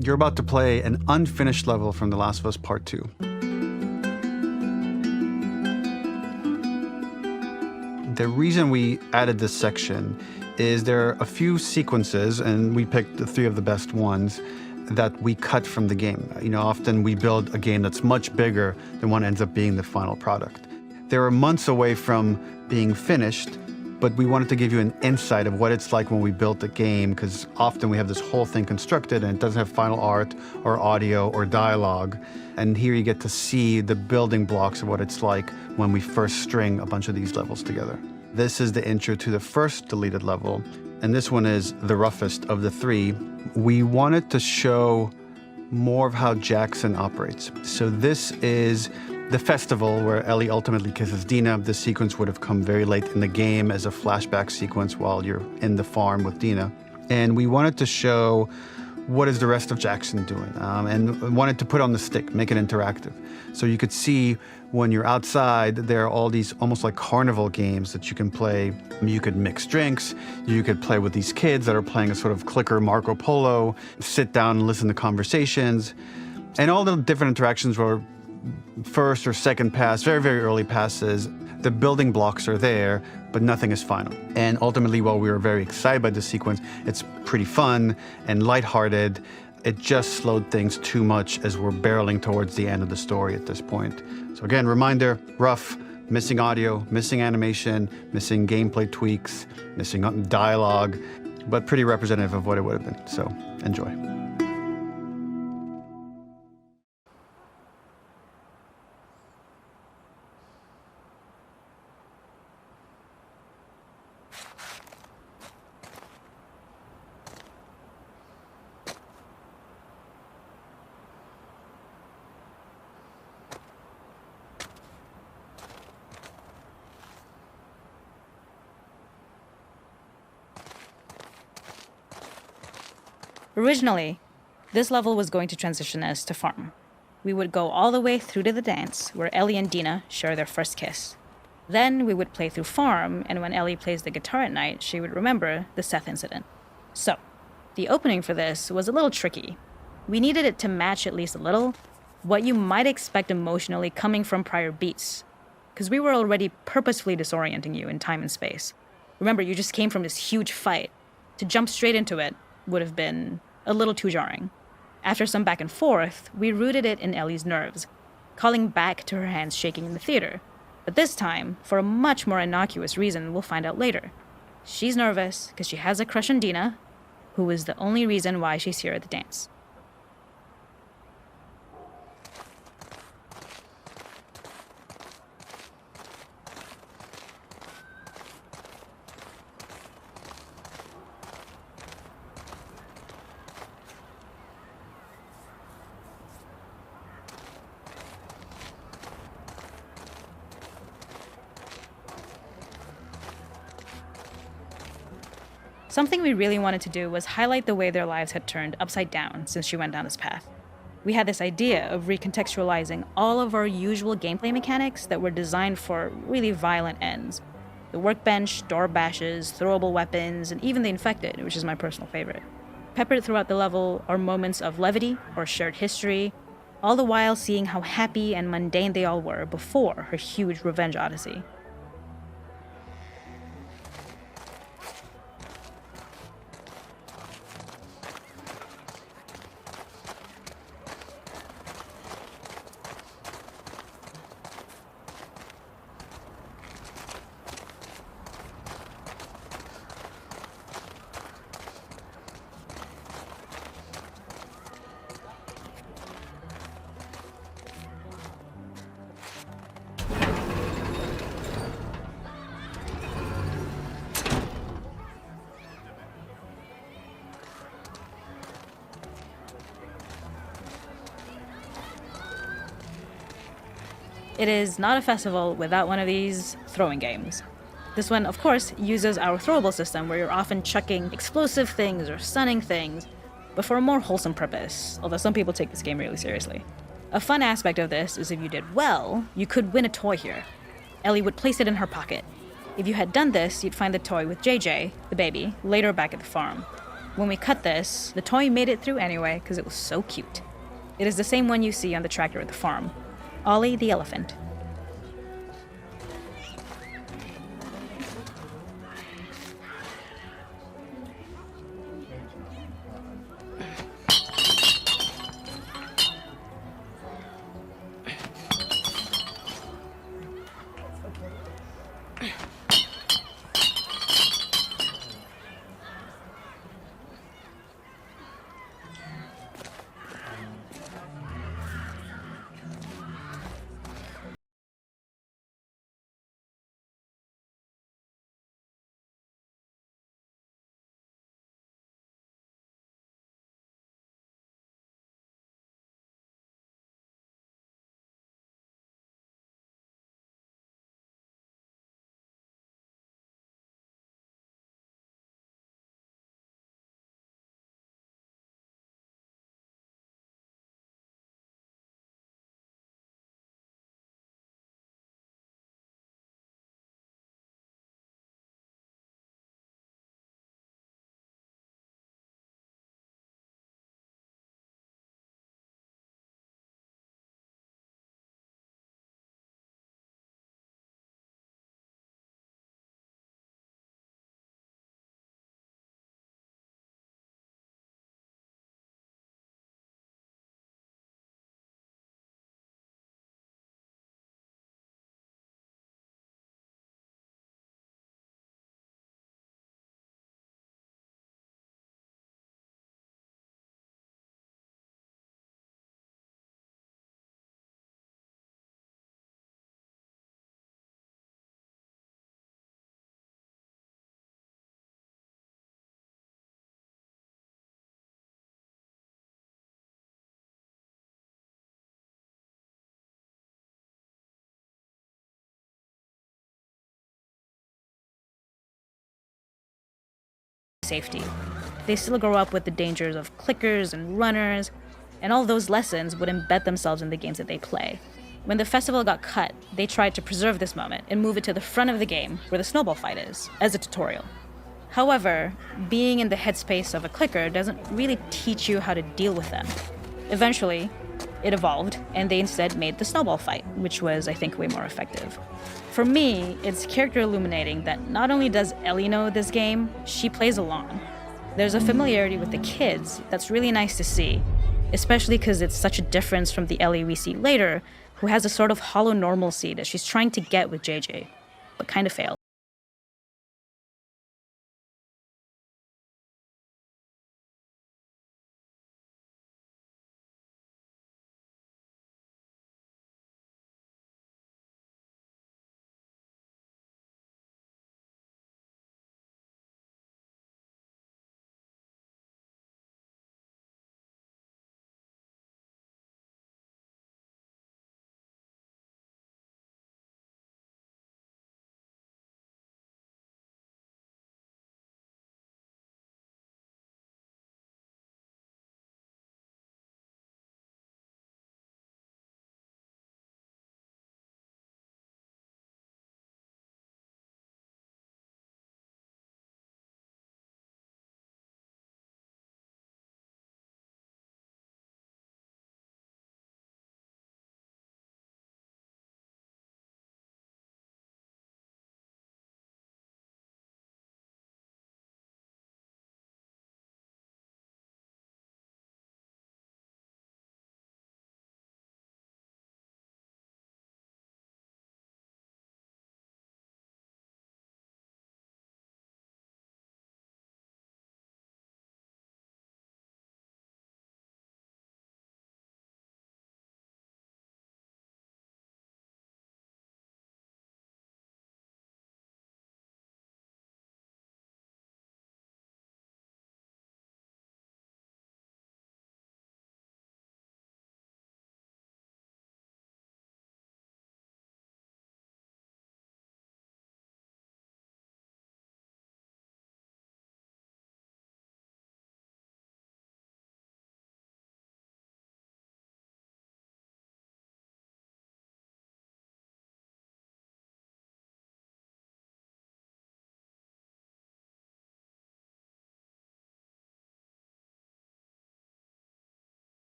You're about to play an unfinished level from The Last of Us Part 2. The reason we added this section is there are a few sequences, and we picked the 3 of the best ones, that we cut from the game. Often we build a game that's much bigger than what ends up being the final product. They were months away from being finished, but we wanted to give you an insight of what it's like when we built a game, because often we have this whole thing constructed and it doesn't have final art or audio or dialogue. And here you get to see the building blocks of what it's like when we first string a bunch of these levels together. This is the intro to the first deleted level, and this one is the roughest of the 3. We wanted to show more of how Jackson operates. So this is the festival where Ellie ultimately kisses Dina. This sequence would have come very late in the game as a flashback sequence while you're in the farm with Dina. And we wanted to show what is the rest of Jackson doing, and wanted to put on the stick, make it interactive. So you could see when you're outside, there are all these almost like carnival games that you can play. You could mix drinks, you could play with these kids that are playing a sort of clicker Marco Polo, sit down and listen to conversations. And all the different interactions were first or second pass, very, very early passes. The building blocks are there, but nothing is final. And ultimately, while we were very excited by this sequence, it's pretty fun and lighthearted. It just slowed things too much as we're barreling towards the end of the story at this point. So again, reminder, rough, missing audio, missing animation, missing gameplay tweaks, missing dialogue, but pretty representative of what it would have been. So enjoy. Originally, this level was going to transition us to farm. We would go all the way through to the dance, where Ellie and Dina share their first kiss. Then we would play through farm, and when Ellie plays the guitar at night, she would remember the Seth incident. So, the opening for this was a little tricky. We needed it to match at least a little what you might expect emotionally coming from prior beats, because we were already purposefully disorienting you in time and space. Remember, you just came from this huge fight. To jump straight into it would have been a little too jarring. After some back and forth, we rooted it in Ellie's nerves, calling back to her hands shaking in the theater. But this time, for a much more innocuous reason we'll find out later. She's nervous because she has a crush on Dina, who is the only reason why she's here at the dance. Something we really wanted to do was highlight the way their lives had turned upside down since she went down this path. We had this idea of recontextualizing all of our usual gameplay mechanics that were designed for really violent ends. The workbench, door bashes, throwable weapons, and even the infected, which is my personal favorite. Peppered throughout the level are moments of levity or shared history, all the while seeing how happy and mundane they all were before her huge revenge odyssey. It is not a festival without one of these throwing games. This one, of course, uses our throwable system where you're often chucking explosive things or stunning things, but for a more wholesome purpose, although some people take this game really seriously. A fun aspect of this is if you did well, you could win a toy here. Ellie would place it in her pocket. If you had done this, you'd find the toy with JJ, the baby, later back at the farm. When we cut this, the toy made it through anyway because it was so cute. It is the same one you see on the tractor at the farm. Ollie the elephant. Safety. They still grow up with the dangers of clickers and runners, and all those lessons would embed themselves in the games that they play. When the festival got cut, they tried to preserve this moment and move it to the front of the game where the snowball fight is, as a tutorial. However, being in the headspace of a clicker doesn't really teach you how to deal with them. Eventually, it evolved, and they instead made the snowball fight, which was, I think, way more effective. For me, it's character illuminating that not only does Ellie know this game, she plays along. There's a familiarity with the kids that's really nice to see, especially because it's such a difference from the Ellie we see later, who has a sort of hollow normalcy that she's trying to get with JJ, but kind of failed.